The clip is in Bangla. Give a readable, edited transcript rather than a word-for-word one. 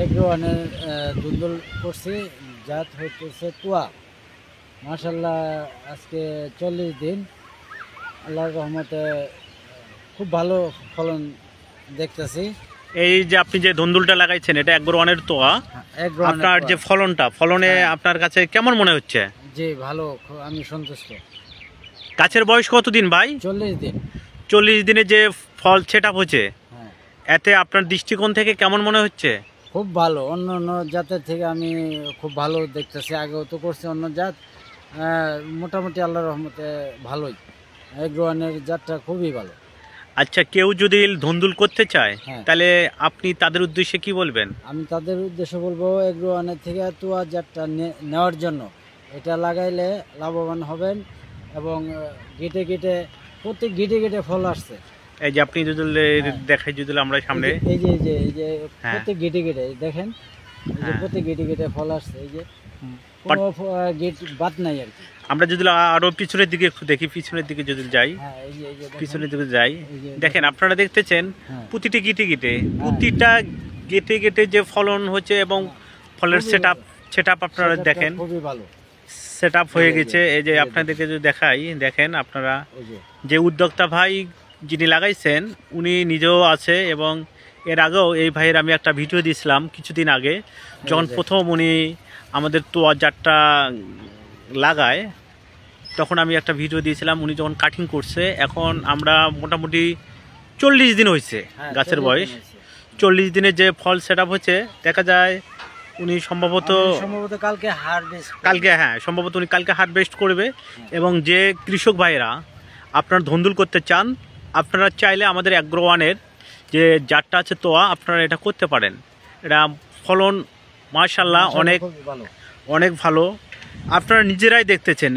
এগ্রোয়ানের দুন্দুল করছি, জাত হইতেছে তুয়া। মাশাল্লাহ আজকে 40 দিন, আল্লাহর রহমতে খুব ভালো ফলন দেখতেছি। এই যে আপনি যে ধুন্দুলটা লাগাইছেন এটা এগ্রোয়ানের তোয়া, আপনার যে ফলনে আপনার কাছে কেমন মনে হচ্ছে? জি ভালো, আমি সন্তুষ্ট। গাছের বয়স কতদিন ভাই? 40 দিন। 40 দিনে যে ফল সেট আপ হচ্ছে, এতে আপনার দৃষ্টিকোণ থেকে কেমন মনে হচ্ছে? খুব ভালো, অন্য অন্য জাতের থেকে আমি খুব ভালো দেখতেছি। আগেও তো করছি অন্য জাত, মোটামুটি আল্লাহর রহমতে ভালোই। এগ্রোয়ানের জাতটা খুবই ভালো। আচ্ছা, কেউ যদি ধুন্দুল করতে চায় তাহলে আপনি তাদের উদ্দেশ্যে কি বলবেন? আমি তাদের উদ্দেশ্যে বলবো এগ্রোয়ানের থেকে তুয়া জাতটা নেওয়ার জন্য। এটা লাগাইলে লাভবান হবেন এবং গিটে গিটে প্রত্যেক গিটে গিটে ফল আসছে। এই যে আপনি যদি দেখাই, যদি আমরা সামনে এই যে প্রত্যেক গিটে গিটে দেখেন, এই যে প্রত্যেক গিটে গিটে ফল আসছে। এই যে কোনো গিট বাদ নাই আর কি। আমরা যদি আরো পিছনের দিকে একটু দেখি, পিছনের দিকে যদি যাই, পিছনের দিকে যাই, দেখেন আপনারা দেখতেছেন প্রতিটি গিটে গিটে, প্রতিটা গেটে গেটে যে ফলন হচ্ছে এবং ফলের সেট আপ আপনারা দেখেন খুবই ভালো সেট আপ হয়ে গেছে। এই যে আপনাদেরকে যদি দেখাই, দেখেন আপনারা যে উদ্যোক্তা ভাই যিনি লাগাইছেন উনি নিজেও আছে, এবং এর আগেও এই ভাইয়ের আমি একটা ভিডিও দিয়েছিলাম কিছুদিন আগে, যখন প্রথম উনি আমাদের তোয়া জাতটা লাগায় তখন আমি একটা ভিডিও দিয়েছিলাম উনি যখন কাটিং করছে। এখন আমরা মোটামুটি 40 দিন হয়েছে গাছের বয়স। 40 দিনে যে ফল সেট আপ হচ্ছে, দেখা যায় উনি সম্ভবত সম্ভবত উনি কালকে হারভেস্ট করবে। এবং যে কৃষক ভাইয়েরা আপনার ধুন্দুল করতে চান, আপনারা চাইলে আমাদের এগ্রোওয়ানের যে জাতটা আছে তোয়া, আপনারা এটা করতে পারেন। এটা ফলন মাশাআল্লাহ অনেক ভালো, আপনারা নিজেরাই দেখতেছেন।